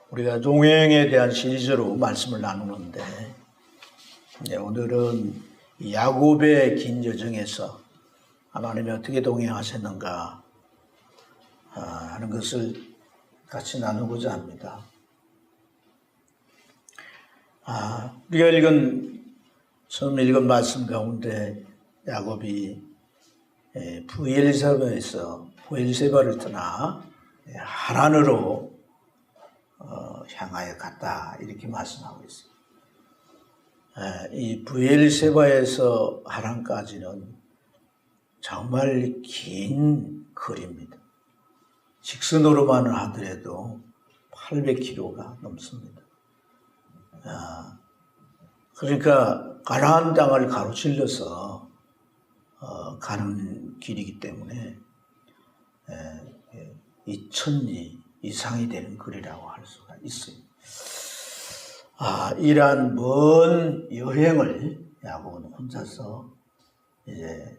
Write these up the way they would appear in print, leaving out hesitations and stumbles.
우리가 종행에 대한 시리즈로 말씀을 나누는데 오늘은 야곱의 긴 여정에서 하나님이 어떻게 동행하셨는가 하는 것을 같이 나누고자 합니다. 우리가 처음 읽은 말씀 가운데 야곱이 부엘세바를 떠나 하란으로 향하여 갔다 이렇게 말씀하고 있습니다. 이 부엘세바에서 하란까지는 정말 긴 거리입니다. 직선으로만 하더라도 800km가 넘습니다. 그러니까 가나안 땅을 가로질러서 가는 길이기 때문에 2000리 이상이 되는 거리라고 할 수가 있어요. 이러한 먼 여행을 야곱은 혼자서 이제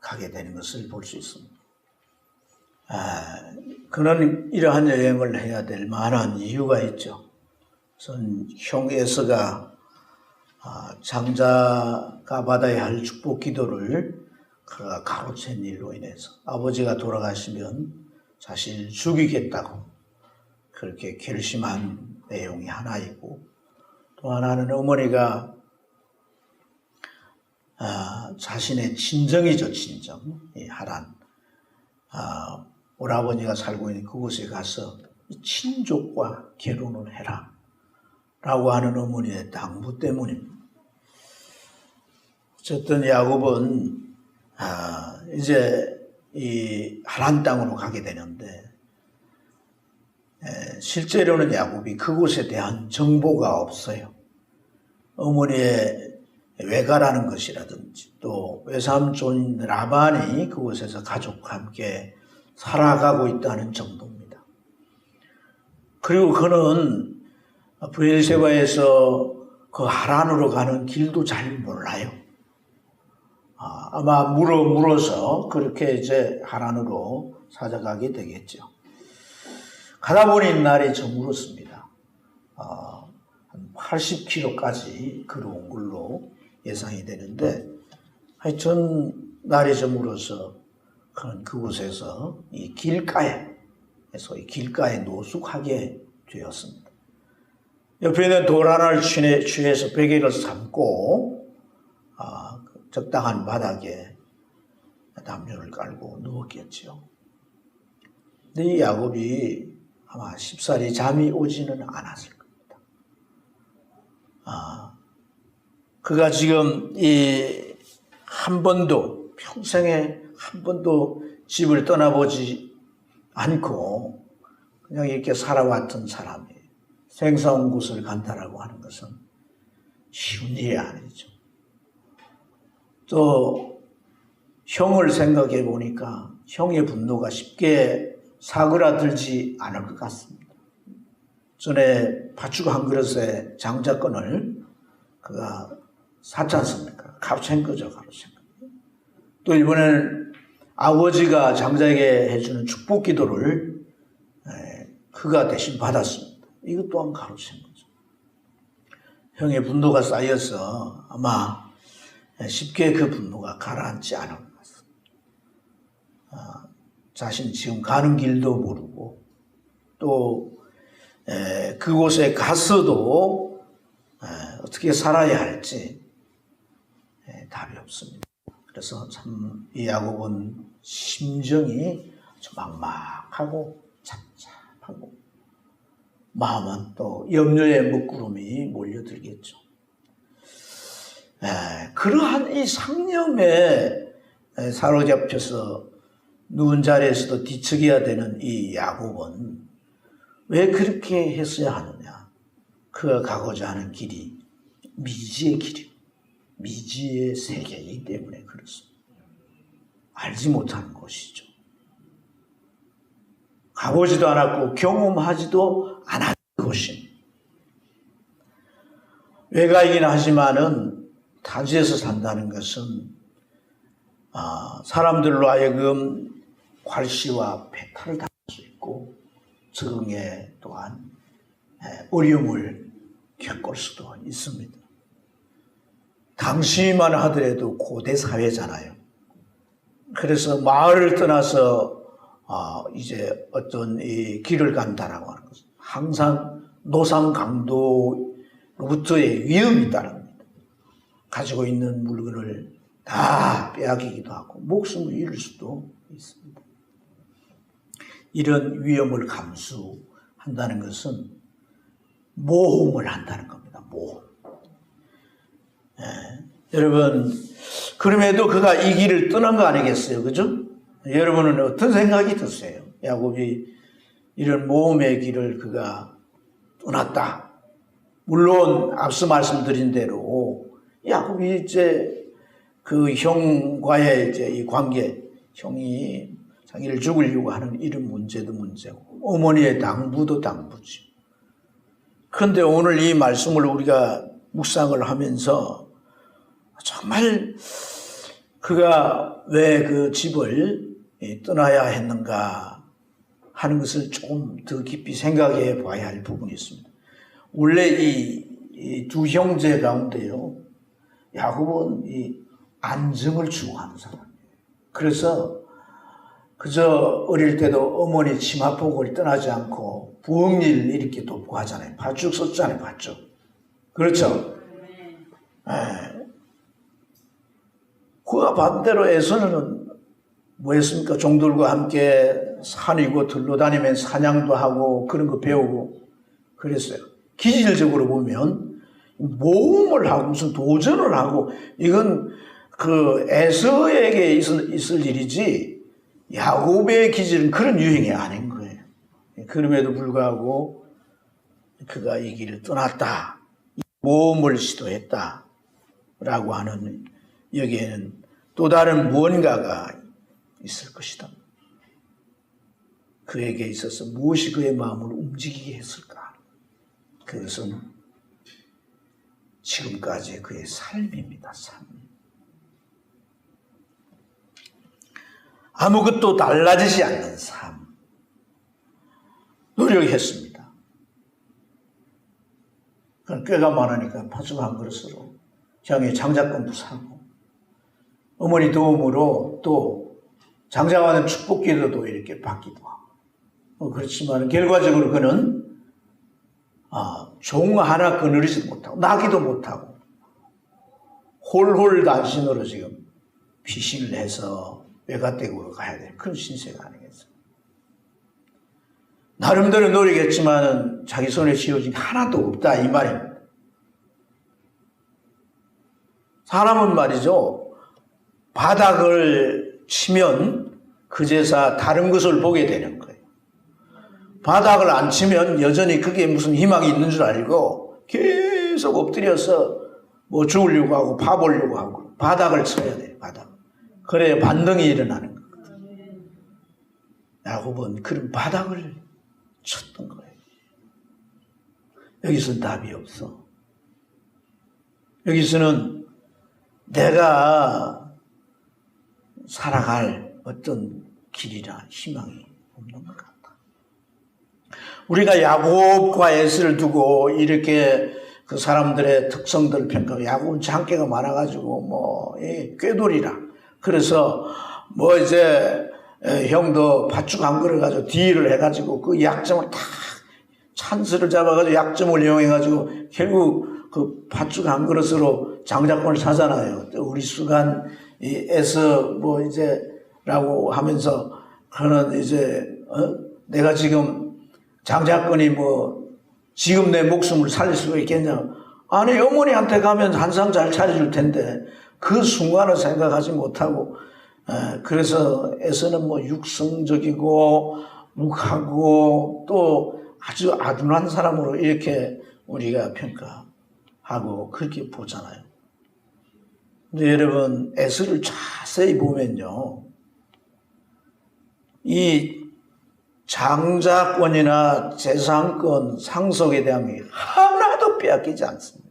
가게 되는 것을 볼 수 있습니다. 그는 이러한 여행을 해야 될 만한 이유가 있죠. 우선 형 에서가 장자가 받아야 할 축복 기도를 그가 가로챈 일로 인해서 아버지가 돌아가시면 자신을 죽이겠다고 그렇게 결심한 내용이 하나 있고, 또 하나는 어머니가 자신의 친정이죠, 친정. 이 하란. 오라버니가 살고 있는 그곳에 가서 친족과 결혼을 해라 라고 하는 어머니의 당부 때문입니다. 어쨌든 야곱은 이제 이 하란 땅으로 가게 되는데, 실제로는 야곱이 그곳에 대한 정보가 없어요. 어머니의 외가라는 것이라든지 또 외삼촌 라반이 그곳에서 가족과 함께 살아가고 있다는 정도입니다. 그리고 그는 부엘세바에서 그 하란으로 가는 길도 잘 몰라요. 아마 물어서 그렇게 이제 하란으로 찾아가게 되겠죠. 가다 보니 날이 저물었습니다. 한 80km까지 걸어온 걸로 예상이 되는데, 하여튼 날이 저물어서 그곳에서 이 길가에 노숙하게 되었습니다. 옆에 있는 돌 하나를 취해서 베개를 삼고 적당한 바닥에 담요를 깔고 누웠겠죠. 근데 이 야곱이 아마 쉽사리 잠이 오지는 않았을 겁니다. 그가 지금 평생에 한 번도 집을 떠나보지 않고 그냥 이렇게 살아왔던 사람이 생사온 곳을 간다라고 하는 것은 쉬운 일이 아니죠. 또 형을 생각해 보니까 형의 분노가 쉽게 사그라들지 않을 것 같습니다. 전에 팥죽 한 그릇에 장자권을 그가 샀지 않습니까? 값챈 거죠, 값챈 거. 또 이번에는 아버지가 장자에게 해주는 축복 기도를 그가 대신 받았습니다. 이것 또한 가로챈 거죠. 형의 분노가 쌓여서 아마 쉽게 그 분노가 가라앉지 않을 것 같습니다. 자신이 지금 가는 길도 모르고 또 그곳에 가서도 어떻게 살아야 할지 답이 없습니다. 그래서 참 이 야곱은 심정이 좀 막막하고 착잡하고 마음은 또 염려의 먹구름이 몰려들겠죠. 그러한 이 상념에 사로잡혀서 누운 자리에서도 뒤척여야 되는 이 야곱은 왜 그렇게 했어야 하느냐? 그가 가고자 하는 길이 미지의 길이고 미지의 세계이기 때문에 그렇습니다. 알지 못하는 것이죠. 가보지도 않았고 경험하지도 않았던 것입니다. 외가이긴 하지만은 타지에서 산다는 것은 사람들로 하여금 괄시와 배탈을 당할 수 있고 적응에 또한 어려움을 겪을 수도 있습니다. 당시만 하더라도 고대 사회잖아요. 그래서 마을을 떠나서 이제 어떤 이 길을 간다라고 하는 것은 항상 노상 강도로부터의 위험이 따릅니다. 가지고 있는 물건을 다 빼앗기기도 하고 목숨을 잃을 수도 있습니다. 이런 위험을 감수한다는 것은 모험을 한다는 겁니다. 모험. 여러분, 그럼에도 그가 이 길을 떠난 거 아니겠어요? 그죠? 여러분은 어떤 생각이 드세요? 야곱이 이런 모험의 길을 그가 떠났다. 물론 앞서 말씀드린 대로 야곱이 이제 그 형과의 이제 이 관계, 형이 자기를 죽이려고 하는 이런 문제도 문제고 어머니의 당부도 당부죠. 그런데 오늘 이 말씀을 우리가 묵상을 하면서 정말 그가 왜 그 집을 떠나야 했는가 하는 것을 조금 더 깊이 생각해 봐야 할 부분이 있습니다. 원래 이 두 형제 가운데요, 야곱은 이 안정을 추구하는 사람이에요. 그래서 그저 어릴 때도 어머니 치마폭을 떠나지 않고 부엌일 이렇게 돕고 하잖아요. 팥죽 썼잖아요, 팥죽. 그렇죠? 그와 반대로 에서는 뭐 했습니까? 종들과 함께 산이고 들로 다니면서 사냥도 하고 그런 거 배우고 그랬어요. 기질적으로 보면 모험을 하고 무슨 도전을 하고 이건 그 에서에게 있을 일이지 야곱의 기질은 그런 유행이 아닌 거예요. 그럼에도 불구하고 그가 이 길을 떠났다. 모험을 시도했다. 라고 하는 여기에는 또 다른 무언가가 있을 것이다. 그에게 있어서 무엇이 그의 마음을 움직이게 했을까? 그것은 지금까지의 그의 삶입니다. 삶. 아무것도 달라지지 않는 삶. 노력했습니다. 꾀가 많으니까 팥죽 한 그릇으로 형의 장작권도 사고 어머니 도움으로 또 장자와는 축복기도도 이렇게 받기도 하고 그렇지만 결과적으로 그는 종 하나 거느리지도 못하고 나기도 못하고 홀홀 단신으로 지금 피신을 해서 외가댁으로 가야 될 그런 신세가 아니겠어요. 나름대로 노력했지만 자기 손에 쥐어진 게 하나도 없다 이 말입니다. 사람은 말이죠. 바닥을 치면 그제서 다른 것을 보게 되는 거예요. 바닥을 안 치면 여전히 그게 무슨 희망이 있는 줄 알고 계속 엎드려서 뭐 죽으려고 하고 파보려고 하고 바닥을 쳐야 돼요. 바닥. 그래야 반등이 일어나는 거거든요. 야곱은 그런 바닥을 쳤던 거예요. 여기서는 답이 없어. 여기서는 내가 살아갈 어떤 길이나 희망이 없는 것 같다. 우리가 야곱과 에서를 두고 이렇게 그 사람들의 특성들을 평가하고 야곱은 장깨가 많아가지고 뭐 꾀돌이라 그래서 뭐 이제 형도 팥죽 한 그릇 가지고 딜을 해가지고 그 약점을 다 찬스를 잡아가지고 약점을 이용해가지고 결국 그 팥죽 한 그릇으로 장자권을 사잖아요. 우리 수간 에서 뭐 이제라고 하면서 그는 이제 내가 지금 장자권이 뭐 지금 내 목숨을 살릴 수가 있겠냐? 아니 어머니한테 가면 한상 잘 차려줄 텐데 그 순간을 생각하지 못하고 그래서 에서는 뭐 육성적이고 묵하고 또 아주 아둔한 사람으로 이렇게 우리가 평가하고 그렇게 보잖아요. 근데 여러분 에서를 자세히 보면요. 이 장자권이나 재산권, 상속에 대한 게 하나도 빼앗기지 않습니다.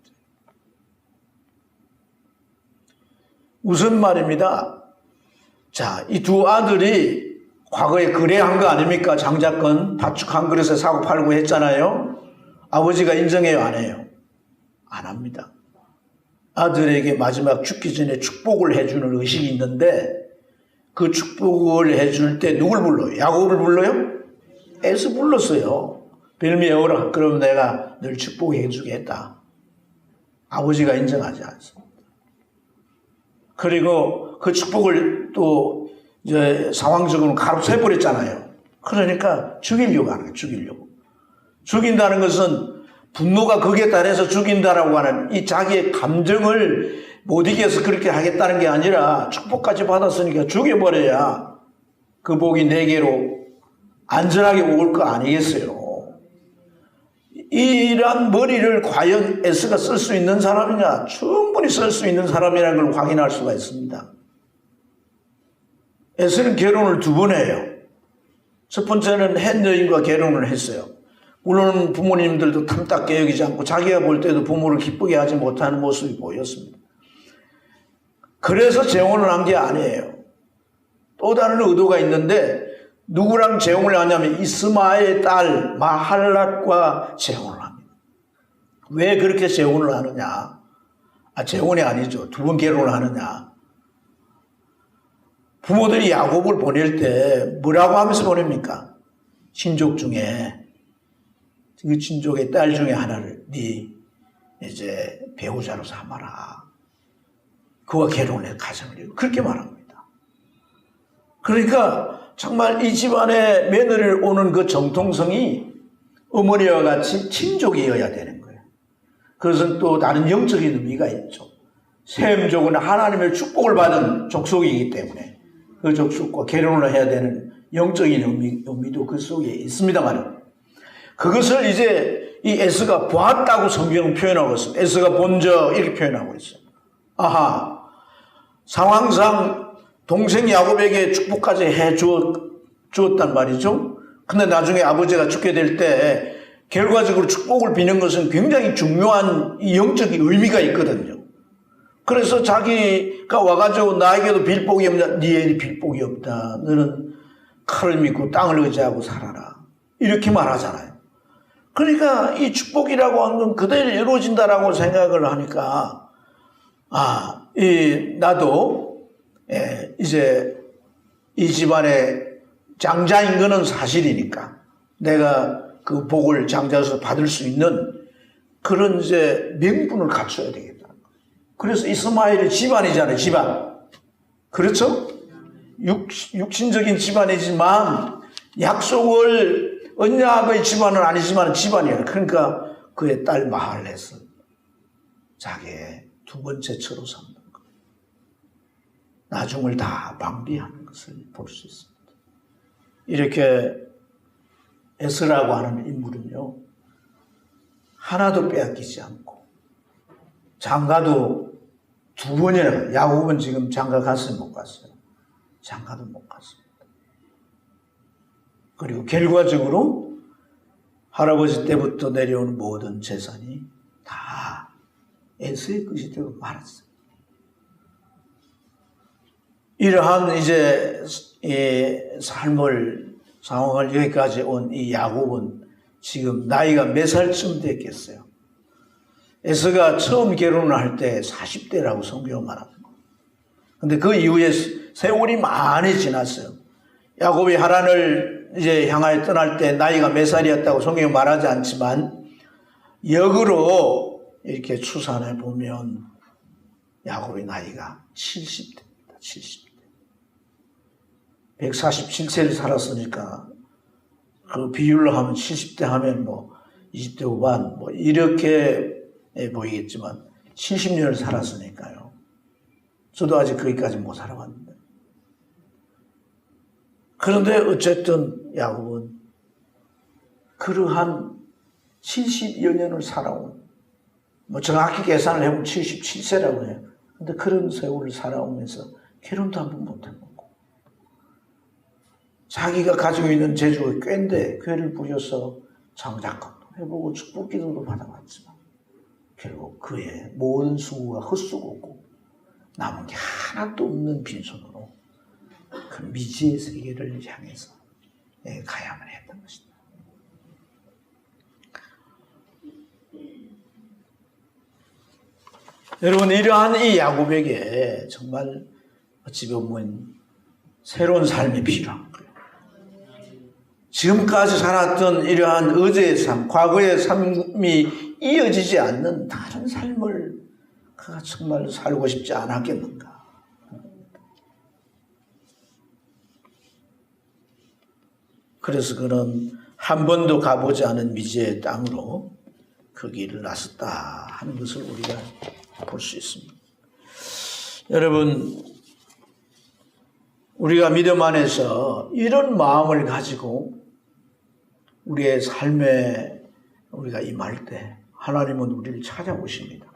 우선 말입니다. 자, 이 두 아들이 과거에 거래한 거 아닙니까? 장자권 밭죽 한 그릇에 사고 팔고 했잖아요. 아버지가 인정해요, 안 해요? 안 합니다. 아들에게 마지막 죽기 전에 축복을 해주는 의식이 있는데 그 축복을 해줄 때 누굴 불러요? 야곱을 불러요? 에서 불렀어요. 빌미에오라. 그럼 내가 늘 축복해 주겠다. 아버지가 인정하지 않습니다. 그리고 그 축복을 또 이제 상황적으로 가로채버렸잖아요. 그러니까 죽이려고 하는 거예요. 죽이려고. 죽인다는 것은 분노가 거기에 따라서 죽인다라고 하는 이 자기의 감정을 못 이겨서 그렇게 하겠다는 게 아니라 축복까지 받았으니까 죽여버려야 그 복이 내게로 안전하게 올 거 아니겠어요. 이런 머리를 과연 에스가 쓸 수 있는 사람이냐? 충분히 쓸 수 있는 사람이라는 걸 확인할 수가 있습니다. 에스는 결혼을 2번 해요. 첫 번째는 한 여인과 결혼을 했어요. 물론 부모님들도 탐탁게 여기지 않고 자기가 볼 때도 부모를 기쁘게 하지 못하는 모습이 보였습니다. 그래서 재혼을 한 게 아니에요. 또 다른 의도가 있는데 누구랑 재혼을 하냐면 이스마엘의 딸 마할랏과 재혼을 합니다. 왜 그렇게 재혼을 하느냐? 재혼이 아니죠. 2번 결혼을 하느냐? 부모들이 야곱을 보낼 때 뭐라고 하면서 보냅니까? 친족 중에 그 친족의 딸 중에 하나를 네 이제 배우자로 삼아라. 그와 결혼해 가정을 이루고 그렇게 말합니다. 그러니까 정말 이 집안에 며느리를 오는 그 정통성이 어머니와 같이 친족이어야 되는 거예요. 그것은 또 다른 영적인 의미가 있죠. 셈족은 하나님의 축복을 받은 족속이기 때문에 그 족속과 결혼을 해야 되는 영적인 의미도 그 속에 있습니다만 그것을 이제 이 에스가 보았다고 성경은 표현하고 있습니다. 에스가 본저 이렇게 표현하고 있어요. 아하, 상황상 동생 야곱에게 축복까지 해 주었단 말이죠. 근데 나중에 아버지가 죽게 될 때 결과적으로 축복을 비는 것은 굉장히 중요한 영적인 의미가 있거든요. 그래서 자기가 와가지고 나에게도 빌복이 없냐? 네 빌복이 없다. 너는 칼을 믿고 땅을 의지하고 살아라. 이렇게 말하잖아요. 그러니까 이 축복이라고 하는 건 그대로 이루어진다라고 생각을 하니까 나도 이제 이 집안의 장자인 거는 사실이니까 내가 그 복을 장자로서 받을 수 있는 그런 이제 명분을 갖춰야 되겠다. 그래서 이스마엘의 집안이잖아요. 집안. 그렇죠? 육신적인 집안이지만 약속을 언약의 집안은 아니지만 집안이에요. 그러니까 그의 딸 마할렛을 자기의 2번째 처로 삼는 것. 나중을 다 방비하는 것을 볼 수 있습니다. 이렇게 에스라고 하는 인물은요. 하나도 빼앗기지 않고 장가도 2번이나 야곱은 지금 장가 갔어요? 못 갔어요? 장가도 못 갔습니다. 그리고 결과적으로 할아버지 때부터 내려오는 모든 재산이 다 에스의 것이 되고 말았어요. 이러한 이제 상황을 여기까지 온 이 야곱은 지금 나이가 몇 살쯤 됐겠어요? 에스가 처음 결혼을 할 때 40대라고 성경은 말합니다. 근데 그 이후에 세월이 많이 지났어요. 야곱이 하란을 이제 향하여 떠날 때 나이가 몇 살이었다고 성경은 말하지 않지만 역으로 이렇게 추산해 보면 야곱의 나이가 70대입니다. 70대. 147세를 살았으니까 그 비율로 하면 70대 하면 뭐 20대 후반 뭐 이렇게 보이겠지만 70년을 살았으니까요. 저도 아직 거기까지 못 살아봤는데. 그런데 어쨌든 야곱은 그러한 70여 년을 살아온, 뭐 정확히 계산을 해보면 77세라고 해요. 근데 그런 세월을 살아오면서 결혼도 한 번 못 해보고 자기가 가지고 있는 재주가 꽤인데 괴를 부려서 장작권도 해보고 축복기도도 받아봤지만 결국 그의 모든 수고가 헛수고고 남은 게 하나도 없는 빈손으로 그 미지의 세계를 향해서 가야만 했던 것이다. 여러분, 이러한 이 야곱에게 정말 어찌 보면 새로운 삶이 필요한 거예요. 지금까지 살았던 이러한 어제의 삶, 과거의 삶이 이어지지 않는 다른 삶을 그가 정말 살고 싶지 않았겠는가. 그래서 그는 한 번도 가보지 않은 미지의 땅으로 그 길을 나섰다 하는 것을 우리가 볼 수 있습니다. 여러분, 우리가 믿음 안에서 이런 마음을 가지고 우리의 삶에 우리가 임할 때 하나님은 우리를 찾아오십니다.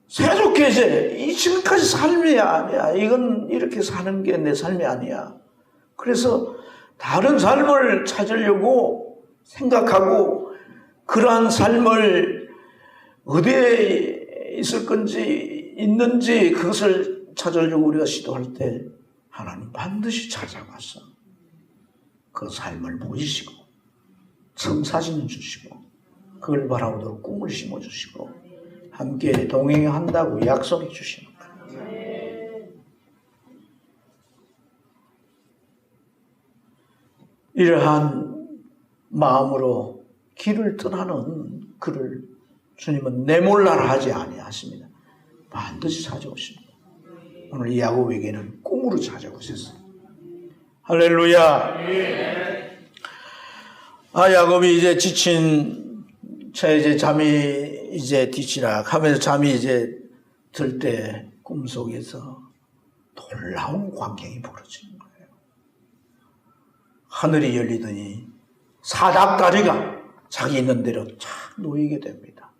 새롭게 이제 지금까지 삶이 아니야. 이건 이렇게 사는 게 내 삶이 아니야. 그래서 다른 삶을 찾으려고 생각하고 그러한 삶을 어디에 있을 건지 있는지 그것을 찾으려고 우리가 시도할 때 하나님 반드시 찾아가서 그 삶을 보이시고 청사진을 주시고 그걸 바라보도록 꿈을 심어주시고 함께 동행한다고 약속해 주시는 거예요. 이러한 마음으로 길을 떠나는 그를 주님은 내몰라라 하지 아니하십니다. 반드시 찾아오십니다. 오늘 이 야곱에게는 꿈으로 찾아오셨어요. 할렐루야. 야곱이 이제 지친 채 이제 잠이 이제 뒤치락 하면서 잠이 이제 들 때 꿈속에서 놀라운 광경이 벌어지는 거예요. 하늘이 열리더니 사닥다리가 자기 있는 대로 착 놓이게 됩니다.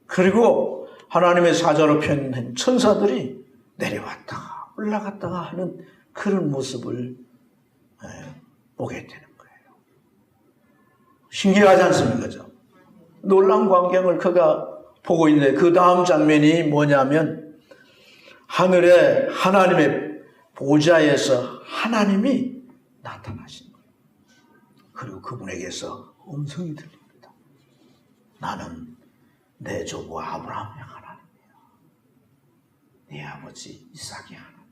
그리고 하나님의 사자로 편한 천사들이 내려왔다가 올라갔다가 하는 그런 모습을 보게 되는 거예요. 신기하지 않습니까? 놀라운 광경을 그가 보고 있는데 그 다음 장면이 뭐냐면 하늘에 하나님의 보좌에서 하나님이 나타나신 거예요. 그리고 그분에게서 음성이 들립니다. 나는 내 조부 아브라함의 하나님이야. 네 아버지 이삭의 하나님이야.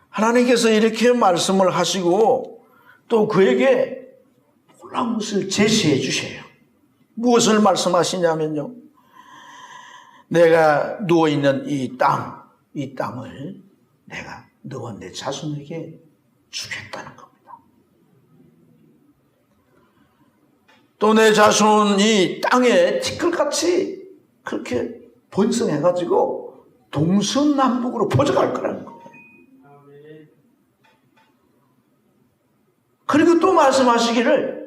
하나님께서 이렇게 말씀을 하시고 또 그에게 놀라운 것을 제시해 주셔요. 무엇을 말씀하시냐면요. 내가 누워있는 이 땅을 내가 너와 내 자손에게 주겠다는 겁니다. 또 내 자손이 땅에 티끌같이 그렇게 번성해가지고 동서남북으로 퍼져갈 거라는 거예요. 그리고 또 말씀하시기를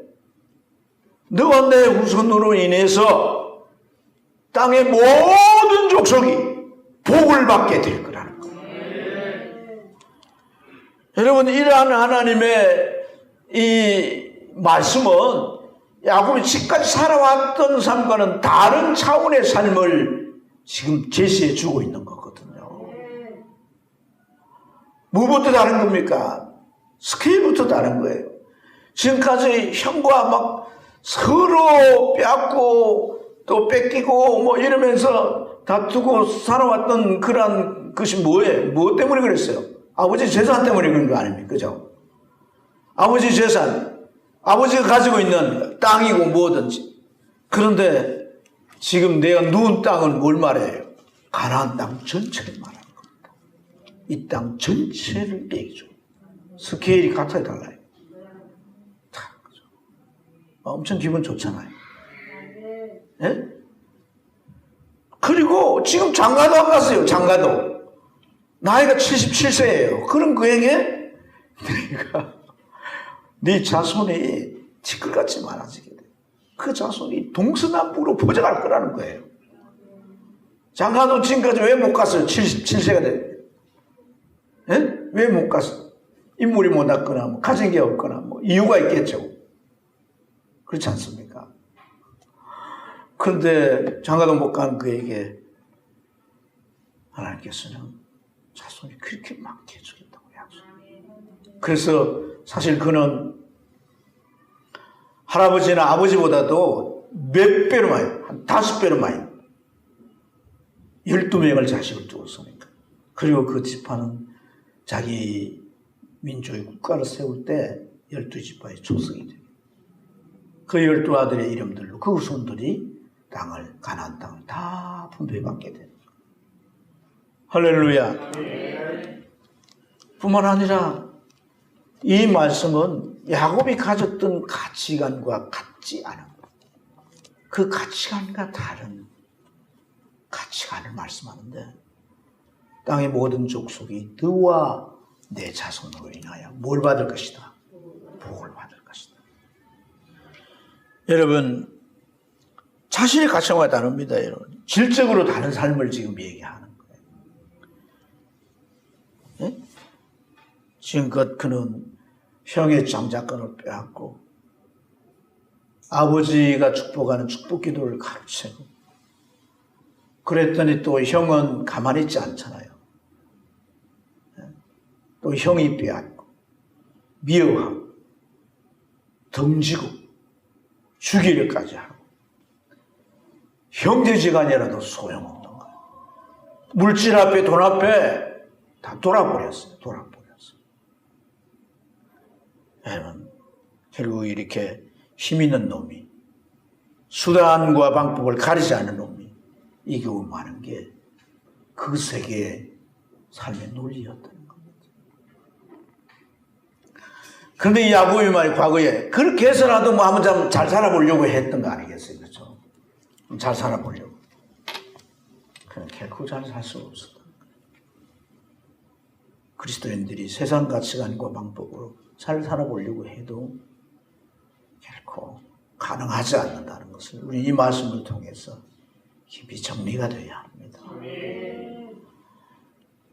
너와 내 후손으로 인해서 땅의 모든 족속이 복을 받게 될 거라는 거예요. 여러분, 이러한 하나님의 이 말씀은 야곱이 지금까지 살아왔던 삶과는 다른 차원의 삶을 지금 제시해 주고 있는 거거든요. 뭐부터 다른 겁니까? 스케일부터 다른 거예요. 지금까지 형과 막 서로 빼앗고 또 뺏기고 뭐 이러면서 다투고 살아왔던 그런 것이 뭐예요? 뭐 때문에 그랬어요? 아버지 재산 때문에 그런 거 아닙니까? 그죠? 아버지 재산, 아버지가 가지고 있는 땅이고 뭐든지. 그런데 지금 내가 누운 땅은 뭘 말해요? 가나안 땅 전체를 말하는 겁니다. 이 땅 전체를 얘기죠. 스케일이 같아야 달라요. 엄청 기분 좋잖아요. 예? 그리고 지금 장가도 안 갔어요. 장가도. 나이가 77세예요. 그럼 그에게 내가 네 자손이 티끌같이 많아지게 돼. 그 자손이 동서남북으로 퍼져갈 거라는 거예요. 장가도 지금까지 왜 못 갔어요? 77세가 돼. 예? 왜 못 갔어? 인물이 못 났거나 뭐 가진 게 없거나 뭐 이유가 있겠죠. 그렇지 않습니까? 그런데 장가도 못 간 그에게 하나님께서는 자손이 그렇게 많게 해주겠다고 약속해요. 그래서 사실 그는 할아버지나 아버지보다도 몇 배로 많이, 한 5배로 많이 12명을 자식을 두었으니까. 그리고 그 지파는 자기 민족의 국가를 세울 때 12지파의 초석이 돼요. 그 12아들의 이름들로 그 후손들이 땅을, 가나안 땅을 다 분배받게 돼요. 할렐루야. 뿐만 아니라 이 말씀은 야곱이 가졌던 가치관과 같지 않은, 그 가치관과 다른 가치관을 말씀하는데, 땅의 모든 족속이 너와 내 자손으로 인하여 뭘 받을 것이다? 복을 받을 것이다. 여러분, 자신의 가치관과 다릅니다. 여러분, 질적으로 다른 삶을 지금 얘기하는 거예요. 네? 지금껏 그는 형의 장자권을 빼앗고 아버지가 축복하는 축복 기도를 가르치고, 그랬더니 또 형은 가만히 있지 않잖아요. 또 형이 빼앗고 미워하고 덩지고 죽이려까지 하고 형제지간이라도 소용없는 거예요. 물질 앞에 돈 앞에 다 돌아버렸어요. 여러분, 결국 이렇게 힘 있는 놈이, 수단과 방법을 가리지 않는 놈이 이기고 마는 게 그 세계의 삶의 논리였다는 겁니다. 그런데 이 야곱의 말이 과거에 그렇게 해서라도 뭐 한번 잘 살아보려고 했던 거 아니겠어요? 그렇죠? 잘 살아보려고. 그럼 결코 잘 살 수 없었다. 그리스도인들이 세상 가치관과 방법으로 잘 살아보려고 해도 결코 가능하지 않는다는 것을 우리 이 말씀을 통해서 깊이 정리가 되어야 합니다.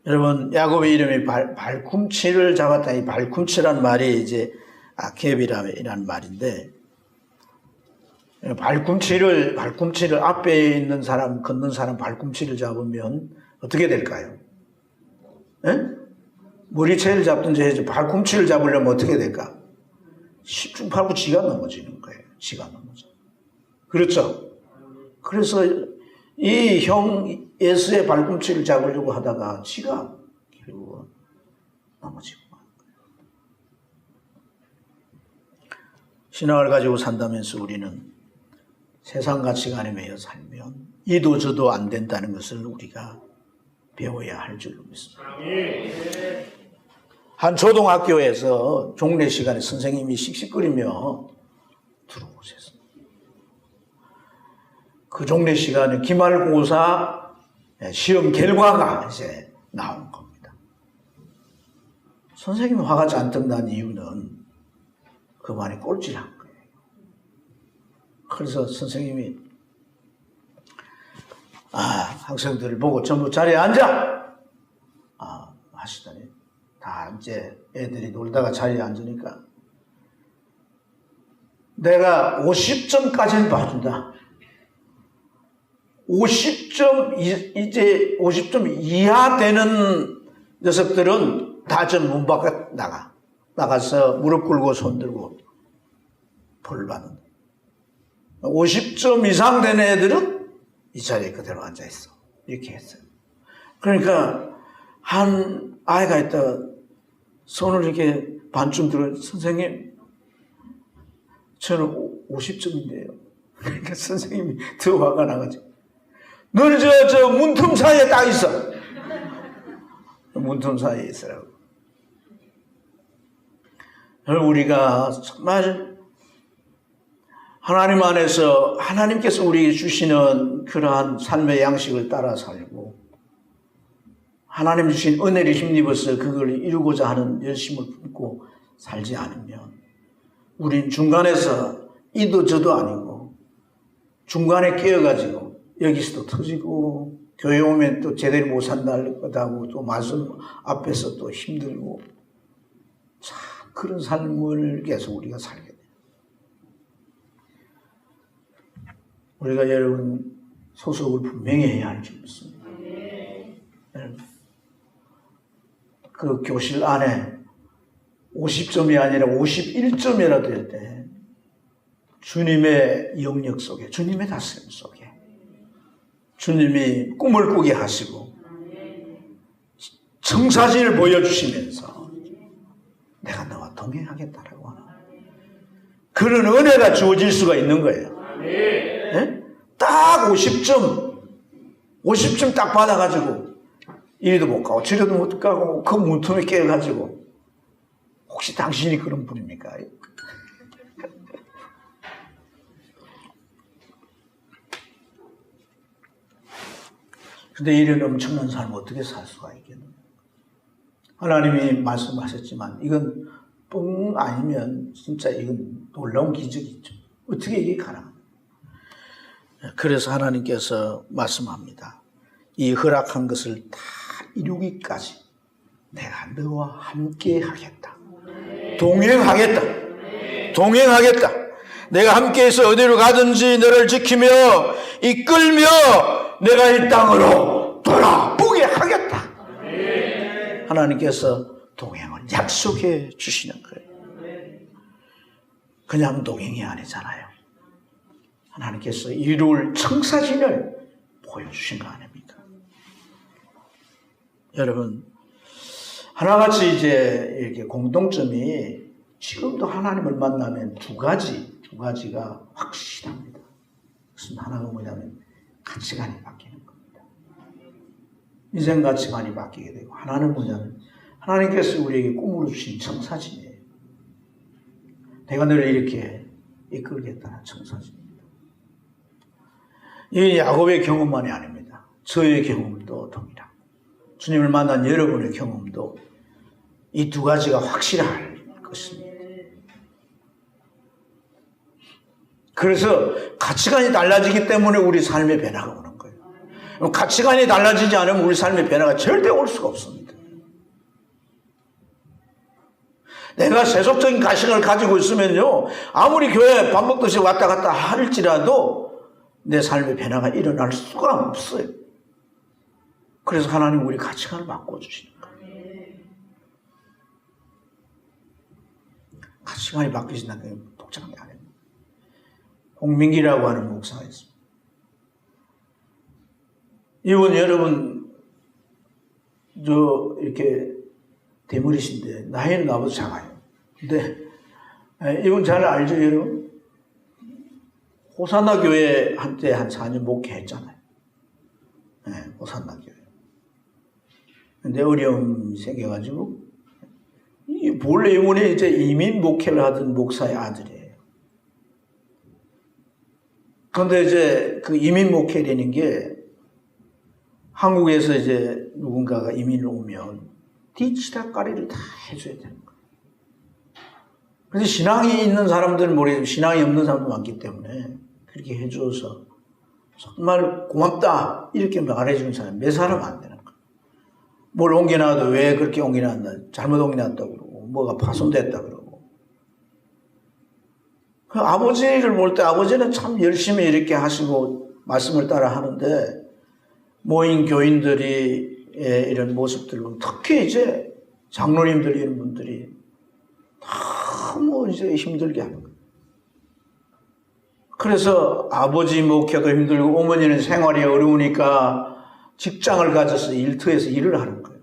여러분, 야곱의 이름이 발꿈치를 잡았다. 이 발꿈치란 말이 이제 아케비라는 말인데, 발꿈치를 앞에 있는 사람, 걷는 사람 발꿈치를 잡으면 어떻게 될까요? 네? 머리채를 잡든지 해서 발꿈치를 잡으려면 어떻게 될까? 10중 8구 지가 넘어지는 거예요. 지가 넘어져. 그렇죠? 그래서 이 형 예수의 발꿈치를 잡으려고 하다가 지가 결국은 넘어지고 마는 거예요. 신앙을 가지고 산다면서 우리는 세상 가치관에 매여 살면 이도 저도 안 된다는 것을 우리가 배워야 할 줄로 믿습니다. 한 초등학교에서 종례 시간에 선생님이 씩씩거리며 들어오셨습니다. 그 종례 시간에 기말고사 시험 결과가 이제 나온 겁니다. 선생님이 화가 잔뜩 난 이유는 그 말이 꼴찌한 거예요. 그래서 선생님이 학생들을 보고 전부 자리에 앉아! 하시더니 다 이제 애들이 놀다가 자리에 앉으니까 내가 50점까지는 봐준다. 50점, 이제 50점 이하 되는 녀석들은 다 전 문 밖에 나가서 무릎 꿇고 손 들고 벌 받는. 50점 이상 되는 애들은 이 자리에 그대로 앉아있어. 이렇게 했어요. 그러니까 한 아이가 있다가 손을 이렇게 반쯤 들어, 선생님, 저는 50점인데요. 그러니까 선생님이 더 화가 나가지고, 너는 저 문틈 사이에 딱 있어. 문틈 사이에 있으라고. 우리가 정말 하나님 안에서 하나님께서 우리에게 주시는 그러한 삶의 양식을 따라 살고 하나님 주신 은혜를 힘입어서 그걸 이루고자 하는 열심을 품고 살지 않으면 우린 중간에서 이도 저도 아니고 중간에 끼어가지고 여기서도 터지고 교회 오면 또 제대로 못 산다고 또 말씀 앞에서 또 힘들고 참 그런 삶을 계속 우리가 살게 돼요. 우리가 여러분 소속을 분명히 해야 할 줄 믿습니다. 그 교실 안에 50점이 아니라 51점이라도 될 때 주님의 영역 속에, 주님의 다스림 속에 주님이 꿈을 꾸게 하시고 청사진을 보여주시면서 내가 너와 동행하겠다라고 하는 그런 은혜가 주어질 수가 있는 거예요. 네? 딱 50점 딱 받아가지고 이리도 못 가고 저리도 못 가고 그 문틈에 깨가지고 혹시 당신이 그런 분입니까? 근데 이런 엄청난 삶을 어떻게 살 수가 있겠느냐. 하나님이 말씀하셨지만 이건 뻥 아니면 진짜 이건 놀라운 기적이죠. 어떻게 이게 가능합니까? 그래서 하나님께서 말씀합니다. 이 허락한 것을 다 이루기까지 내가 너와 함께 하겠다. 동행하겠다. 동행하겠다. 내가 함께해서 어디로 가든지 너를 지키며 이끌며 내가 이 땅으로 돌아오게 하겠다. 하나님께서 동행을 약속해 주시는 거예요. 그냥 동행이 아니잖아요. 하나님께서 이룰 청사진을 보여주신 거 아닙니까? 여러분, 하나같이 이제 이렇게 공통점이 지금도 하나님을 만나면 두 가지가 확실합니다. 그것은 하나가 뭐냐면 가치관이 바뀌는 겁니다. 인생 가치관이 바뀌게 되고, 하나는 뭐냐면 하나님께서 우리에게 꿈으로 주신 청사진이에요. 내가 너를 이렇게 이끌겠다는 청사진입니다. 이 야곱의 경험만이 아닙니다. 저의 경험도 동일하고 주님을 만난 여러분의 경험도 이 두 가지가 확실할 것입니다. 그래서 가치관이 달라지기 때문에 우리 삶의 변화가 오는 거예요. 가치관이 달라지지 않으면 우리 삶의 변화가 절대 올 수가 없습니다. 내가 세속적인 가치관을 가지고 있으면요, 아무리 교회 밥 먹듯이 왔다 갔다 할지라도 내 삶의 변화가 일어날 수가 없어요. 그래서 하나님 우리 가치관을 바꿔주시는 거예요. 가치관이 바뀌신다는 게 복잡한 게 아닙니다. 홍민기라고 하는 목사가 있습니다. 이분 여러분 이렇게 대머리신데 나이는 나보다 작아요. 근데 이분 잘 알죠, 여러분? 호산나 교회 한때 한 4년 목회했잖아요. 네, 호산나 교회. 근데 어려움이 생겨가지고 본래 이분이 이제 이민 목회를 하던 목사의 아들이에요. 그런데 이제 그 이민 목회라는 게 한국에서 이제 누군가가 이민을 오면 뒤치다까리를 다 해줘야 되는 거예요. 그래서 신앙이 있는 사람들은 모르겠지만 신앙이 없는 사람도 많기 때문에 그렇게 해줘서 정말 고맙다 이렇게 말해주는 사람이 몇 사람 안 되는 거예요. 뭘 옮겨놔도 왜 그렇게 옮겨놨나, 잘못 옮겨놨다고 그러고 뭐가 파손됐다 그러고. 그 아버지를 볼 때 아버지는 참 열심히 이렇게 하시고 말씀을 따라 하는데 모인 교인들이 이런 모습들을 보면 특히 이제 장로님들 이런 분들이 너무 이제 힘들게 하는 거예요. 그래서 아버지 목회도 힘들고 어머니는 생활이 어려우니까 직장을 가져서 일터에서 일을 하는 거예요.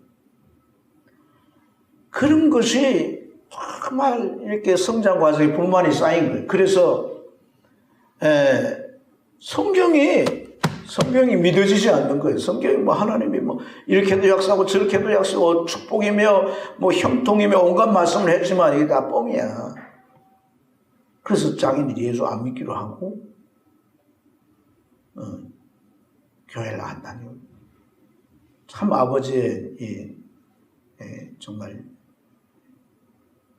그런 것이 정말 이렇게 성장 과정에 불만이 쌓인 거예요. 그래서 성경이 믿어지지 않는 거예요. 성경이 뭐 하나님이 뭐 이렇게도 약속하고 저렇게도 약속하고 축복이며 뭐 형통이며 온갖 말씀을 했지만 이게 다 뻥이야. 그래서 자기는 예수 안 믿기로 하고 교회를 안 다니고 참 아버지의 정말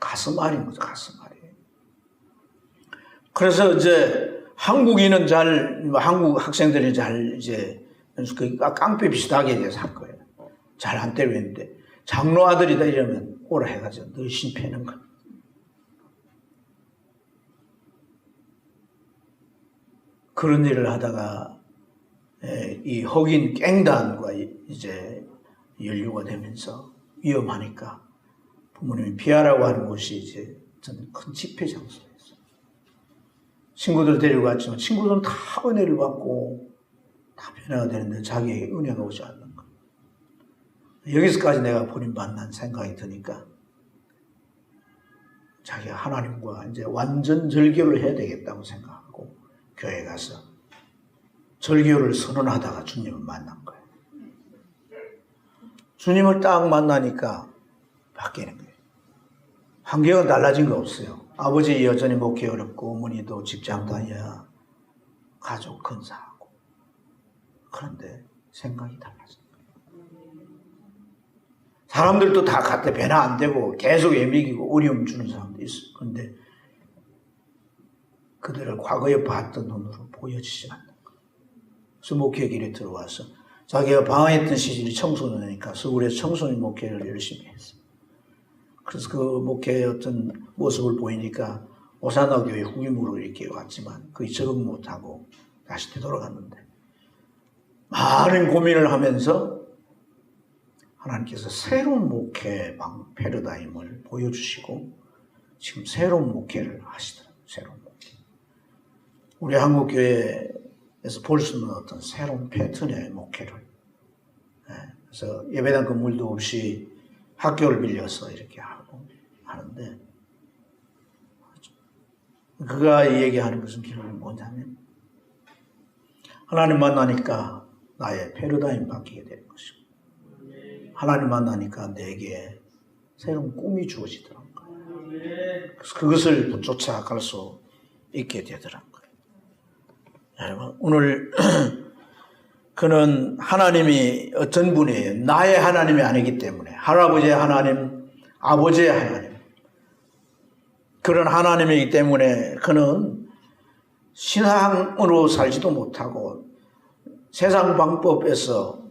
가슴앓이인 거죠. 가슴앓이. 그래서 이제 한국인은 한국 학생들이 잘 이제 그 깡패 비슷하게 돼서 한 거예요. 잘 안 때리는데 장로 아들이다 이러면 오라 해가지고 늘 심패는 거예요. 그런 일을 하다가 이 흑인 갱단과 이제 연류가 되면서 위험하니까 부모님이 피하라고 하는 곳이 이제 저는 큰 집회 장소였어요. 친구들 데리고 갔지만 친구들은 다 은혜를 받고 다 변화가 되는데 자기에게 은혜가 오지 않는 거예요. 여기서까지 내가 버림받는 생각이 드니까 자기가 하나님과 이제 완전 절교를 해야 되겠다고 생각하고 교회 가서 절교를 선언하다가 주님을 만난 거예요. 주님을 딱 만나니까 바뀌는 거예요. 환경은 달라진 거 없어요. 아버지 여전히 목회 어렵고 어머니도 직장 다녀야 가족 근사하고 그런데 생각이 달라진 거예요. 사람들도 다 갖다 변화 안 되고 계속 애미기고 어려움 주는 사람도 있어요. 그런데 그들을 과거에 봤던 눈으로 보여지지 않는 거예요. 그래서 목회 길에 들어와서 자기가 방황했던 시절이 청소년이니까 서울에서 청소년 목회를 열심히 했어요. 그래서 그 목회의 어떤 모습을 보이니까 오사나 교회 후임으로 이렇게 왔지만 거의 적응 못하고 다시 되돌아갔는데 많은 고민을 하면서 하나님께서 새로운 목회 패러다임을 보여주시고 지금 새로운 목회를 하시더라고요. 새로운 목회. 우리 한국교회에서 볼 수 있는 어떤 새로운 패턴의 목회를. 그래서 예배당 건물도 없이 학교를 빌려서 이렇게 하고 하는데 그가 얘기하는 것은 결국은 뭐냐면 하나님 만나니까 나의 패러다임 바뀌게 되는 것이고 하나님 만나니까 내게 새로운 꿈이 주어지더라는 거예요. 그래서 그것을 쫓아갈 수 있게 되더라는 거예요. 여러분 오늘 그는 하나님이 어떤 분이에요. 나의 하나님이 아니기 때문에 할아버지의 하나님, 아버지의 하나님 그런 하나님이기 때문에 그는 신앙으로 살지도 못하고 세상 방법에서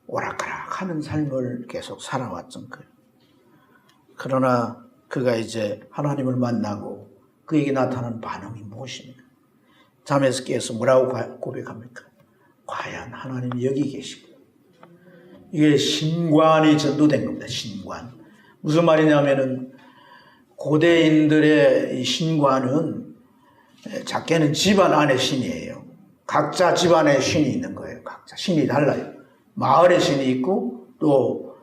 오락가락하는 삶을 계속 살아왔던 거예요. 그러나 그가 이제 하나님을 만나고 그에게 나타난 반응이 무엇입니까? 잠에서 깨서 뭐라고 고백합니까? 과연 하나님이 여기 계시고 이게 신관이 전도된 겁니다. 신관. 무슨 말이냐면은 고대인들의 이 신관은 작게는 집안 안에 신이에요. 각자 집안에 신이 있는 거예요. 각자 신이 달라요. 마을에 신이 있고 또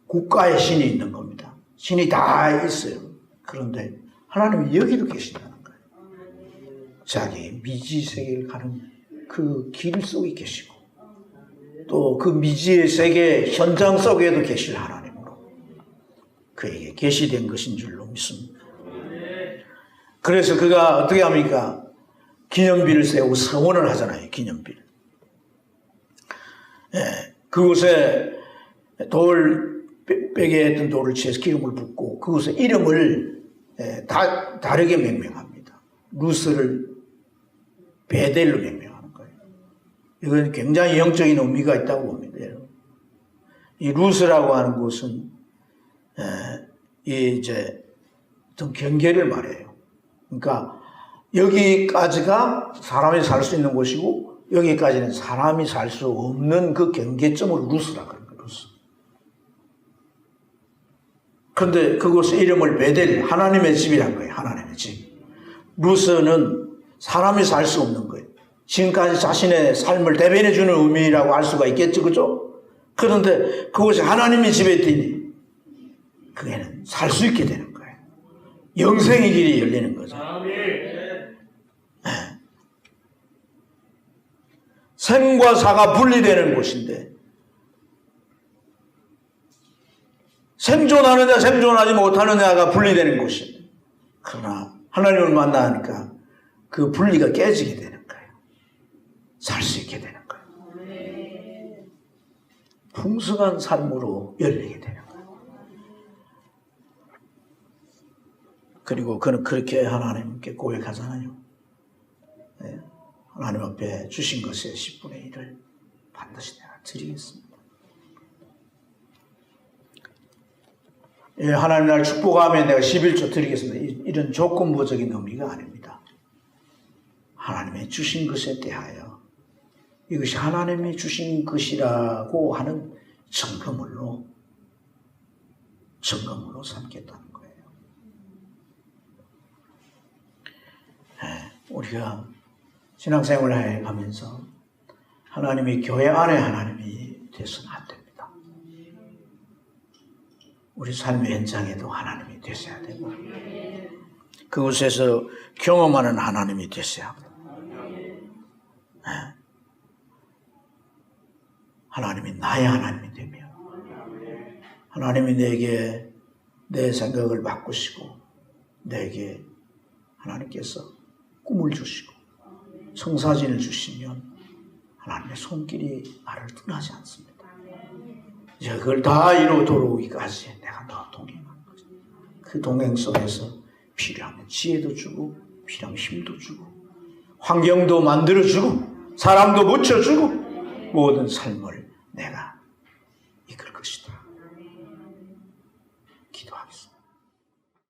국가에 신이 있는 겁니다. 신이 다 있어요. 그런데 하나님이 여기도 계신다는 거예요. 자기 미지 세계를 가는 그 길 속에 계시고 또 그 미지의 세계 현장 속에도 계실 하나님으로 그에게 계시된 것인 줄로 믿습니다. 그래서 그가 어떻게 합니까? 기념비를 세우고 서원을 하잖아요. 기념비. 그곳에 뼈에 했던 돌을 취해서 기름을 붓고 그곳에 이름을 다르게 명명합니다. 루스를 베델로 명명하는 거예요. 이건 굉장히 영적인 의미가 있다고 봅니다. 이 루스라고 하는 곳은 이제 어떤 경계를 말해요. 그러니까 여기까지가 사람이 살 수 있는 곳이고 여기까지는 사람이 살 수 없는 그 경계점을 루스라고 하는 거예요. 루스. 그런데 그곳의 이름을 베델, 하나님의 집이란 거예요. 하나님의 집. 루스는 사람이 살 수 없는 거예요. 지금까지 자신의 삶을 대변해 주는 의미라고 알 수가 있겠죠. 그죠? 그런데 그곳에 하나님의 집에 있더니 그게는 살 수 있게 되는 거예요. 영생의 길이 열리는 거죠. 생과 사가 분리되는 곳인데 생존하느냐 생존하지 못하느냐가 분리되는 곳인데 그러나 하나님을 만나니까 그 분리가 깨지게 되는 거예요. 살 수 있게 되는 거예요. 풍성한 삶으로 열리게 되는 거예요. 그리고 그는 그렇게 하나님께 고백하잖아요. 네. 하나님 앞에 주신 것의 10분의 1을 반드시 내가 드리겠습니다. 예, 하나님 날 축복하면 내가 11조 드리겠습니다. 이런 조건부적인 의미가 아닙니다. 하나님의 주신 것에 대하여 이것이 하나님이 주신 것이라고 하는 증거물로 삼겠다는 거예요. 우리가 신앙생활을 해가면서 하나님이 교회 안에 하나님이 되서는 안 됩니다. 우리 삶의 현장에도 하나님이 되셔야 되고 그곳에서 경험하는 하나님이 되셔야 합니다. 하나님이 나의 하나님이 되며 하나님이 내게 내 생각을 바꾸시고 내게 하나님께서 꿈을 주시고 청사진을 주시면 하나님의 손길이 나를 떠나지 않습니다. 이제 그걸 다 이루어 돌아오기까지 내가 너와 동행하는 거죠. 그 동행 속에서 필요하면 지혜도 주고 필요하면 힘도 주고 환경도 만들어주고 사람도 붙여주고 모든 삶을 내가 이끌 것이다. 기도하겠습니다.